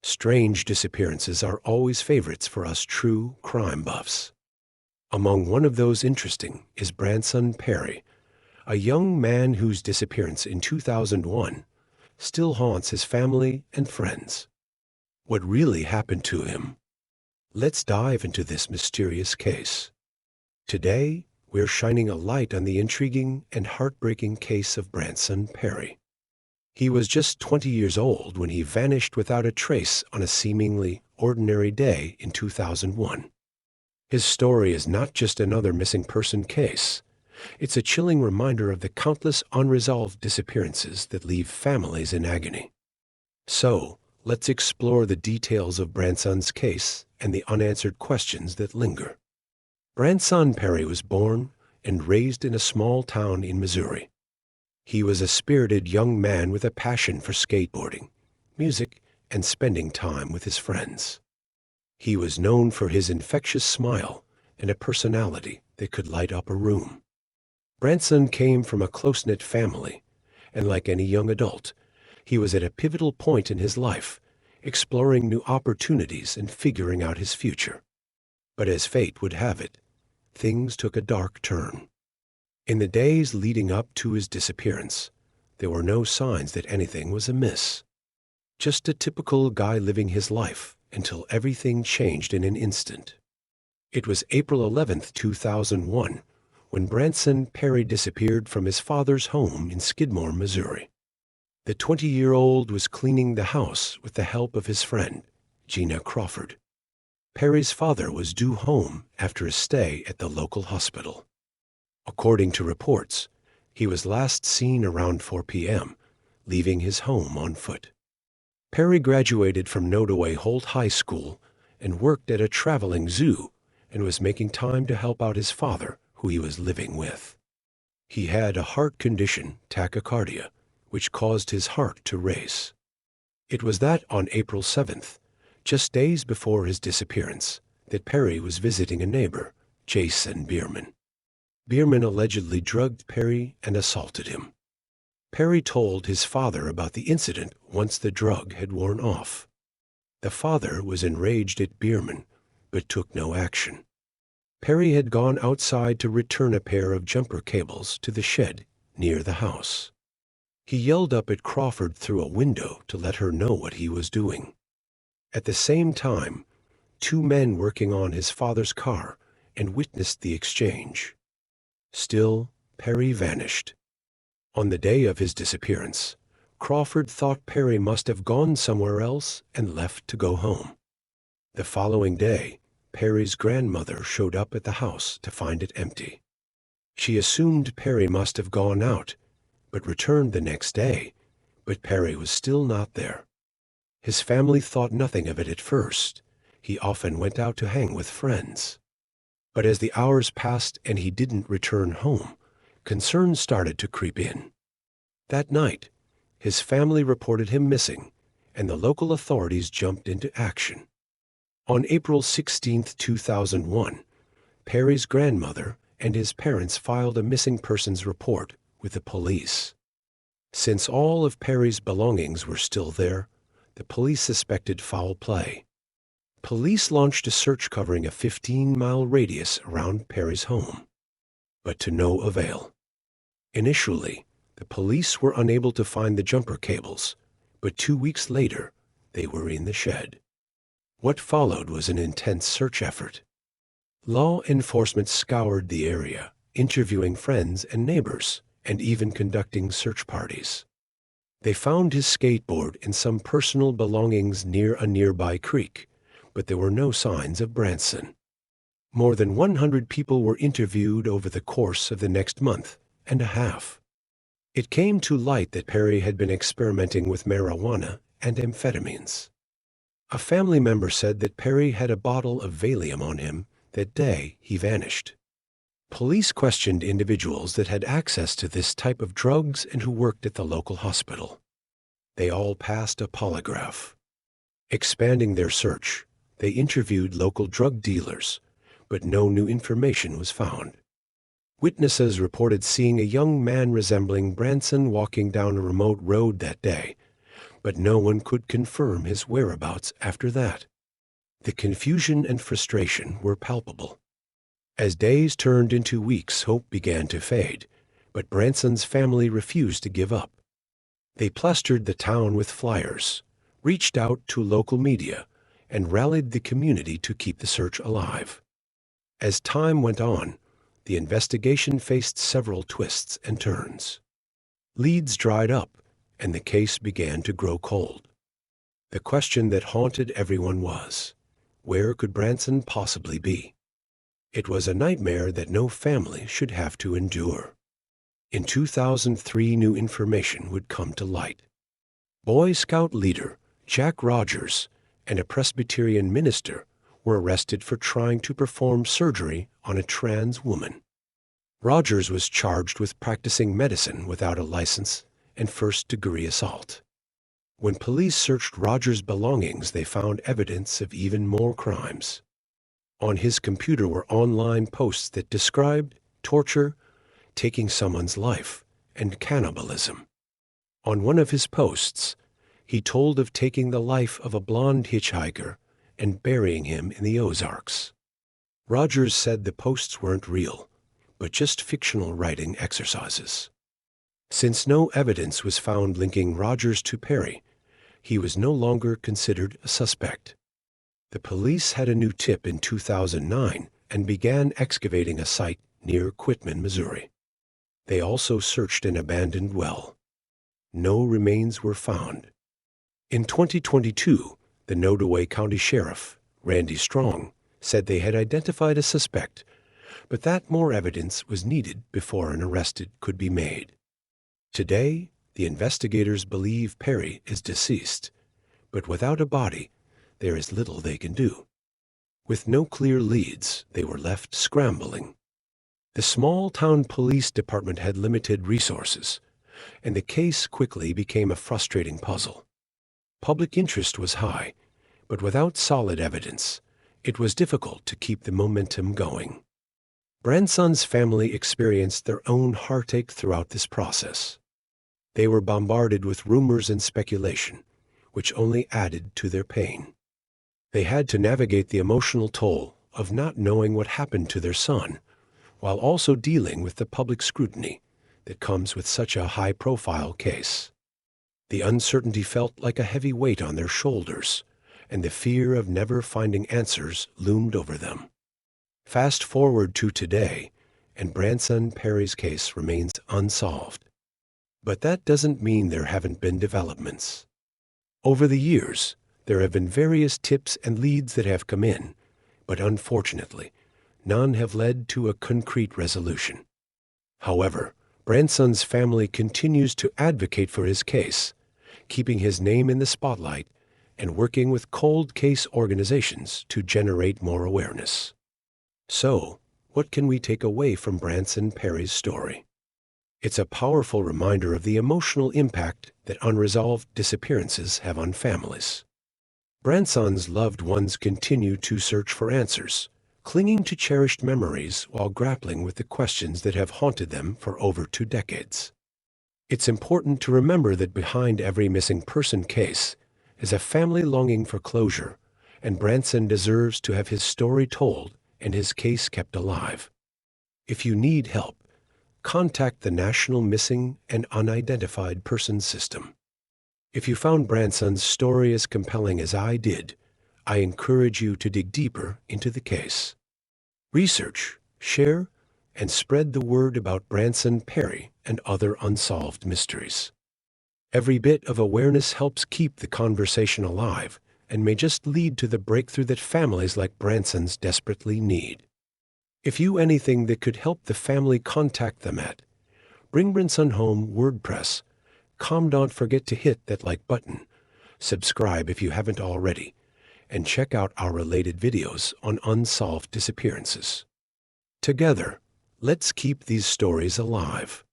Strange disappearances are always favorites for us true crime buffs. Among one of those interesting is Branson Perry, a young man whose disappearance in 2001 still haunts his family and friends. What really happened to him? Let's dive into this mysterious case. Today, we're shining a light on the intriguing and heartbreaking case of Branson Perry. He was just 20 years old when he vanished without a trace on a seemingly ordinary day in 2001. His story is not just another missing person case. It's a chilling reminder of the countless unresolved disappearances that leave families in agony. So, let's explore the details of Branson's case and the unanswered questions that linger. Branson Perry was born and raised in a small town in Missouri. He was a spirited young man with a passion for skateboarding, music, and spending time with his friends. He was known for his infectious smile and a personality that could light up a room. Branson came from a close-knit family, and like any young adult, he was at a pivotal point in his life, exploring new opportunities and figuring out his future. But as fate would have it, things took a dark turn. In the days leading up to his disappearance, there were no signs that anything was amiss. Just a typical guy living his life until everything changed in an instant. It was April 11th, 2001, when Branson Perry disappeared from his father's home in Skidmore, Missouri. The 20-year-old was cleaning the house with the help of his friend, Gina Crawford. Perry's father was due home after a stay at the local hospital. According to reports, he was last seen around 4 p.m., leaving his home on foot. Perry graduated from Nodaway-Holt High School and worked at a traveling zoo and was making time to help out his father, who he was living with. He had a heart condition, tachycardia, which caused his heart to race. It was that on April 7th, just days before his disappearance, that Perry was visiting a neighbor, Jason Bierman. Bierman allegedly drugged Perry and assaulted him. Perry told his father about the incident once the drug had worn off. The father was enraged at Bierman, but took no action. Perry had gone outside to return a pair of jumper cables to the shed near the house. He yelled up at Crawford through a window to let her know what he was doing. At the same time, two men working on his father's car and witnessed the exchange. Still, Perry vanished. On the day of his disappearance, Crawford thought Perry must have gone somewhere else and left to go home. The following day, Perry's grandmother showed up at the house to find it empty. She assumed Perry must have gone out, but returned the next day, but Perry was still not there. His family thought nothing of it at first. He often went out to hang with friends. But as the hours passed and he didn't return home, concerns started to creep in. That night, his family reported him missing, and the local authorities jumped into action. On April 16, 2001, Perry's grandmother and his parents filed a missing persons report with the police. Since all of Perry's belongings were still there, the police suspected foul play. Police launched a search covering a 15-mile radius around Perry's home, but to no avail. Initially, the police were unable to find the jumper cables, but 2 weeks later, they were in the shed. What followed was an intense search effort. Law enforcement scoured the area, interviewing friends and neighbors, and even conducting search parties. They found his skateboard and some personal belongings near a nearby creek, but there were no signs of Branson. More than 100 people were interviewed over the course of the next month and a half. It came to light that Perry had been experimenting with marijuana and amphetamines. A family member said that Perry had a bottle of Valium on him that day he vanished. Police questioned individuals that had access to this type of drugs and who worked at the local hospital. They all passed a polygraph. Expanding their search, they interviewed local drug dealers, but no new information was found. Witnesses reported seeing a young man resembling Branson walking down a remote road that day, but no one could confirm his whereabouts after that. The confusion and frustration were palpable. As days turned into weeks, hope began to fade, but Branson's family refused to give up. They plastered the town with flyers, reached out to local media, and rallied the community to keep the search alive. As time went on, the investigation faced several twists and turns. Leads dried up, and the case began to grow cold. The question that haunted everyone was, where could Branson possibly be? It was a nightmare that no family should have to endure. In 2003, new information would come to light. Boy Scout leader Jack Rogers and a Presbyterian minister were arrested for trying to perform surgery on a trans woman. Rogers was charged with practicing medicine without a license and first-degree assault. When police searched Rogers' belongings, they found evidence of even more crimes. On his computer were online posts that described torture, taking someone's life, and cannibalism. On one of his posts, he told of taking the life of a blonde hitchhiker and burying him in the Ozarks. Rogers said the posts weren't real, but just fictional writing exercises. Since no evidence was found linking Rogers to Perry, he was no longer considered a suspect. The police had a new tip in 2009 and began excavating a site near Skidmore, Missouri. They also searched an abandoned well. No remains were found. In 2022, the Nodaway County Sheriff, Randy Strong, said they had identified a suspect, but that more evidence was needed before an arrest could be made. Today, the investigators believe Perry is deceased, but without a body, there is little they can do. With no clear leads, they were left scrambling. The small-town police department had limited resources, and the case quickly became a frustrating puzzle. Public interest was high, but without solid evidence, it was difficult to keep the momentum going. Branson's family experienced their own heartache throughout this process. They were bombarded with rumors and speculation, which only added to their pain. They had to navigate the emotional toll of not knowing what happened to their son, while also dealing with the public scrutiny that comes with such a high-profile case. The uncertainty felt like a heavy weight on their shoulders, and the fear of never finding answers loomed over them. Fast forward to today, and Branson Perry's case remains unsolved. But that doesn't mean there haven't been developments. Over the years, there have been various tips and leads that have come in, but unfortunately, none have led to a concrete resolution. However, Branson's family continues to advocate for his case, keeping his name in the spotlight and working with cold case organizations to generate more awareness. So, what can we take away from Branson Perry's story? It's a powerful reminder of the emotional impact that unresolved disappearances have on families. Branson's loved ones continue to search for answers, clinging to cherished memories while grappling with the questions that have haunted them for over 2 decades. It's important to remember that behind every missing person case is a family longing for closure, and Branson deserves to have his story told and his case kept alive. If you need help, contact the National Missing and Unidentified Persons System. If you found Branson's story as compelling as I did, I encourage you to dig deeper into the case. Research, share, and spread the word about Branson Perry and other unsolved mysteries. Every bit of awareness helps keep the conversation alive and may just lead to the breakthrough that families like Branson's desperately need. If you anything that could help the family, contact them at Bring Branson Home WordPress. Don't forget to hit that like button, subscribe if you haven't already, and check out our related videos on unsolved disappearances. Together, let's keep these stories alive.